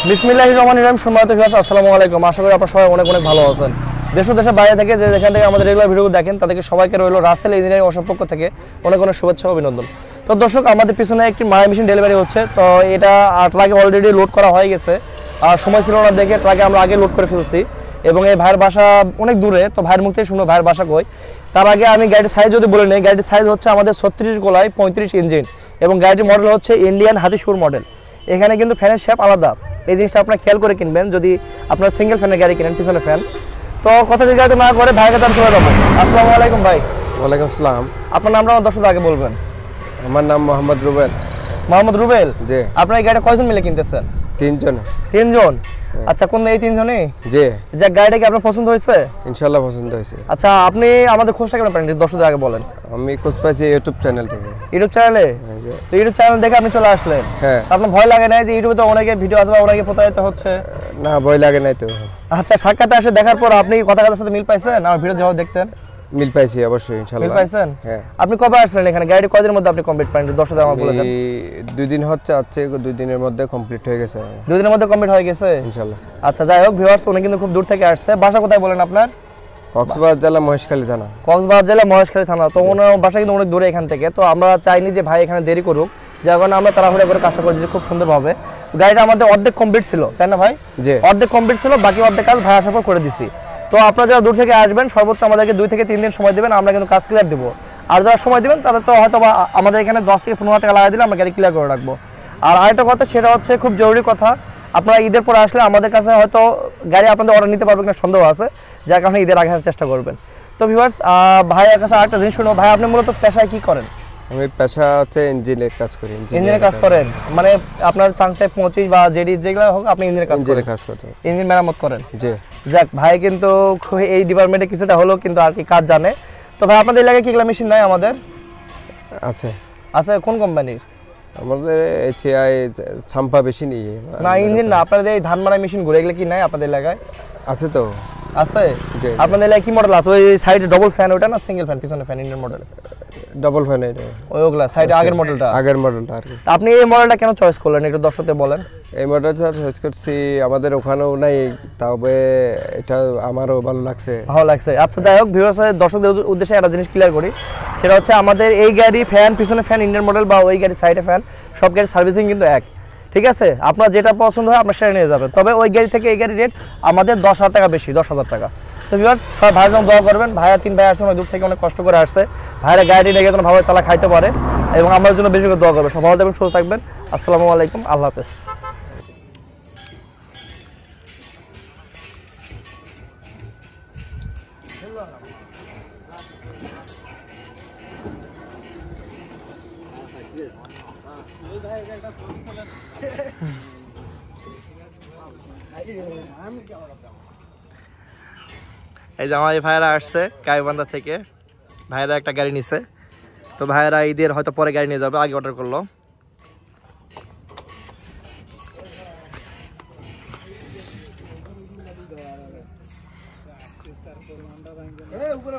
বিসমিল্লাহির রহমানির রহিম। সম্মানিত ভিউয়ার্স, আসসালামু আলাইকুম। আশা করি আপনারা সবাই অনেক অনেক ভালো আছেন। দেশ ও দেশের বাইরে থেকে যেখান থেকে আমাদের রেগুলার ভিডিও দেখেন তাদেরকে সবাইকে রইল রাসেল ইঞ্জিনিয়ারিং ওয়ার্কশপ পক্ষ থেকে অনেক অনেক শুভেচ্ছা ও অভিনন্দন। তো দর্শক, আমাদের পিছনে একটি মায়া মেশিন ডেলিভারি হচ্ছে। তো এটা ট্রাকে অলরেডি লোড করা হয়ে গেছে, আর সময় ছিল না দেখে ট্রাকে আমরা আগে লোড করে ফেলছি। এবং এই ভাইয়ের বাসা অনেক দূরে, তো ভাইয়ের মুখ থেকে শুনবো ভাইয়ের বাসা কই। তার আগে আমি গাড়ির সাইজ যদি বলে নিই, গাড়ির সাইজ হচ্ছে আমাদের 36 গোলায় 35 ইঞ্জিন এবং গাড়িটির মডেল হচ্ছে ইন্ডিয়ান হাতিশুর মডেল। এখানে কিন্তু ফ্যানের শেপ আলাদা, এই জিনিসটা আপনারা খেয়াল করে কিনবেন যদি আপনারা সিঙ্গেল ফ্যানের গাড়ি কিনেন, পিছনে ফ্যান। তো কথা দীর্ঘায়িত না করে ভাইয়ের কাছে চলে যাবো। আসসালামু আলাইকুম ভাই। ওয়ালাইকুম আসসালাম। আপনার নামটা আমার দর্শক আগে বলবেন। আমার নাম মোহাম্মদ রুবেল। মোহাম্মদ রুবেল জি। আপনার এই গাড়িটা কয়জন মিলে কিনতেছেন? 3 জন। 3 জন? আচ্ছা, কোন এই 3 জনই? জি। যে গাড়িটা কি আপনার পছন্দ হয়েছে? ইনশাআল্লাহ পছন্দ হয়েছে। আচ্ছা, আপনি আমাদের খোঁজটা কেমন পারেন দর্শকদের আগে বলেন। আমি খোঁজ পাইছি ইউটিউব চ্যানেল থেকে। ইউটিউব চ্যানেলে? তো ইউটিউব চ্যানেল দেখে আপনি চলে আসলেন? হ্যাঁ। আপনার ভয় লাগে না যে ইউটিউবে তো অনেকে ভিডিও আসবে, অনেকে প্রতারিত হচ্ছে? না, ভয় লাগে নাই তো। আচ্ছা, সাক্ষাতে এসে দেখার পর আপনি কথা কথার সাথে মিল পাইছেন? আমার ভিডিও যখন দেখতেন মিল পাইছি অবশ্যই ইনশাআল্লাহ। মিল পাইছেন? হ্যাঁ। আপনি কবে আসলেন এখানে? গাড়ি কয়দিনের মধ্যে আপনি কমপ্লিট পাবেন দর্শকদের আমার বলে দেন। 2 দিন হচ্ছে, 2 দিনের মধ্যে কমপ্লিট হয়ে গেছে। 2 দিনের মধ্যে কমপ্লিট হয়ে গেছে ইনশাআল্লাহ। আচ্ছা, যাই হোক ভিউয়ার্স, উনি কিন্তু খুব দূর থেকে আসছে। বাসা কোথায় বলেন আপনার? কক্সবাজার জেলা মহেশখালী থানা। কক্সবাজার জেলা মহেশখালী থানা। তো ওনার বাসা কিন্তু অনেক দূরে এখান থেকে। তো আমরা চাইনি যে ভাই এখানে দেরি করুক, যার কারণে আমরা তাড়াহুড়া করে কাজটা করে দিচ্ছি খুব সুন্দরভাবে। গাড়িটা আমাদের অর্ধেক কমপ্লিট ছিল, তাই না ভাই? জি। অর্ধেক কমপ্লিট ছিল, বাকি অর্ধেক কাজ ভাই আসার পর করে দিছি। তো আপনারা যারা দূর থেকে আসবেন সর্বোচ্চ আমাদেরকে 2 থেকে 3 দিন সময় দেবেন, আমরা কিন্তু কাজ ক্লিয়ার দেবো। আর যারা সময় দেবেন তাদের তো হয়তো আমাদের এখানে 10 থেকে 15 টাকা লাগাই দিলে আমরা গাড়ি ক্লিয়ার করে রাখবো। আর আরেকটা কথা, সেটা হচ্ছে খুব জরুরি কথা, আপনারা ঈদের পরে আসলে আমাদের কাছে হয়তো গাড়ি আপনাদের অর্ডার নিতে পারবেন না সন্দেহ আছে, যার কারণে ঈদের আগে আসার চেষ্টা করবেন। তো ভিউয়ার্স, ভাইয়ের কাছে আরেকটা জিনিস শুনো। ভাই, আপনি মূলত পেশায় কি করেন? আমি পেশা হচ্ছে ইঞ্জিনের কাজ করি। ইঞ্জিনের কাজ করেন? মানে আপনার চাংসে 25 বা জেডি যেগুলো হোক আপনি ইঞ্জিনের কাজ করেন? কাজ করতে, ইঞ্জিন মেরামত করেন? জি। যাক, ভাই কিন্তু এই ডিপার্টমেন্টে কিছুটা হলেও কিন্তু আর কি কাজ জানে। তো ভাই, আপনাদের এলাকায় কি মেশিন নাই? আমাদের আছে। আছে? কোন কোম্পানির? আমাদের এসিআই ছাম্পা বেশি নিয়ে না, ইঞ্জিন না, আপনাদের এই ধান মারা মেশিন ঘুরে, এগুলো কি নাই আপনাদের এলাকায়? আছে তো। আছে? আপনাদের এলাকায় কি মডেল আছে? ওই সাইডে ডবল ফ্যান ওটা না সিঙ্গেল ফ্যান? পিছনে fan Indian model double fan এটা। ওইগুলা সাইডে আগের মডেলটা? আগের মডেলটা আর কি। আপনি এই মডেলটা কেন চয়েস করলেন একটু দর্শকদের বলেন। এই মডেলটা চয়েস করছি, আমাদের ওখানেও নাই, তবে এটা আমারও ভালো লাগছে। আচ্ছা, যাই হোক ভিউয়ার্স, দর্শকদের উদ্দেশ্যে একটা জিনিস ক্লিয়ার করি, সেটা হচ্ছে আমাদের এই গাড়ি ফ্যান, পিছনে ফ্যান ইন্ডিয়ান মডেল বা ওই গাড়ি সাইডে ফ্যান, সব গাড়ির সার্ভিসিং কিন্তু এক। ঠিক আছে? আপনার যেটা পছন্দ হয় আপনার সেটা নিয়ে যাবেন, তবে ওই গাড়ি থেকে এই গাড়ির রেট আমাদের 10,000 টাকা বেশি, 10,000 টাকা। তো ভিউয়ার্স, সব ভাইয়ের জন্য দোয়া করবেন। ভাইয়া 3 ভাই আসছে, অনেক দূর থেকে অনেক কষ্ট করে আসছে। ভাইয়েরা গাড়ি নিয়ে যেন ভালো চালা খাইতে পারে এবং আমাদের জন্য বেশি করে দোয়া করবেন। সব ভালো থাকবেন, সুস্থ থাকবেন। আসসালামু আলাইকুম, আল্লাহ হাফেজ। এই যে আমার এই ভাইয়েরা আসছে গাইবান্ধা থেকে, ভাইয়েরা একটা গাড়ি নিছে। তো ভাইয়েরা ঈদের হয়তো পরে গাড়ি নিয়ে যাবে, আগে অর্ডার করলো। উপরে